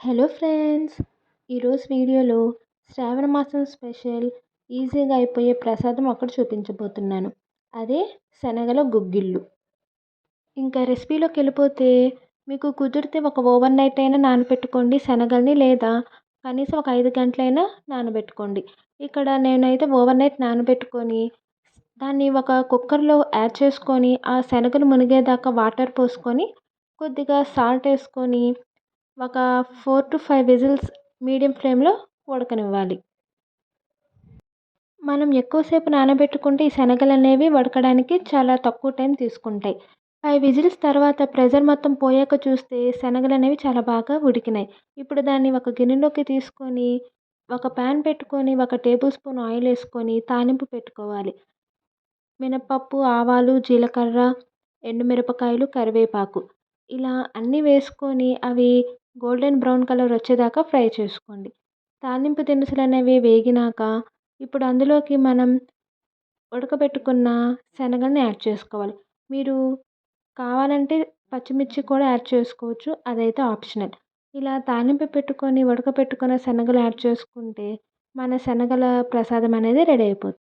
Hello friends! ఈరోజు వీడియోలో శ్రావణ మాసం స్పెషల్ ఈజీగా అయిపోయే ప్రసాదం ఒకటి చూపించబోతున్నాను. అదే శనగల గుగ్గిళ్ళు. ఇంకా రెసిపీలోకి వెళ్ళిపోతే మీకు కుదిరితే ఒక ఓవర్ నైట్ అయినా నానబెట్టుకోండి శనగల్ని, లేదా కనీసం ఒక 5 గంటలైనా నానబెట్టుకోండి. ఇక్కడ నేనైతే ఓవర్ నైట్ నానబెట్టుకొని దాన్ని ఒక కుక్కర్లో యాడ్ చేసుకొని ఆ శనగలు మునిగేదాకా వాటర్ పోసుకొని కొద్దిగా సాల్ట్ వేసుకొని ఒక 4-5 విజిల్స్ మీడియం ఫ్లేమ్‌లో ఉడకనివ్వాలి. మనం ఎక్కువసేపు నానబెట్టుకుంటే ఈ శనగలనేవి ఉడకడానికి చాలా తక్కువ టైం తీసుకుంటాయి. 5 విజిల్స్ తర్వాత ప్రెషర్ మొత్తం పోయాక చూస్తే శనగలనేవి చాలా బాగా ఉడికినాయి. ఇప్పుడు దాన్ని ఒక గిన్నెలోకి తీసుకొని ఒక పాన్ పెట్టుకొని ఒక టేబుల్ స్పూన్ ఆయిల్ వేసుకొని తాలింపు పెట్టుకోవాలి. మినపప్పు, ఆవాలు, జీలకర్ర, ఎండుమిరపకాయలు, కరివేపాకు ఇలా అన్నీ వేసుకొని అవి గోల్డెన్ బ్రౌన్ కలర్ వచ్చేదాకా ఫ్రై చేసుకోండి. తాలింపు దినుసులనేవి వేగినాక ఇప్పుడు అందులోకి మనం ఉడకబెట్టుకున్న శనగల్ని యాడ్ చేసుకోవాలి. మీరు కావాలంటే పచ్చిమిర్చి కూడా యాడ్ చేసుకోవచ్చు. అదైతే ఆప్షనల్. ఇలా తాలింపు పెట్టుకొని ఉడకబెట్టుకున్న శనగలు యాడ్ చేసుకుంటే మన శనగల ప్రసాదం అనేది రెడీ అయిపోతుంది.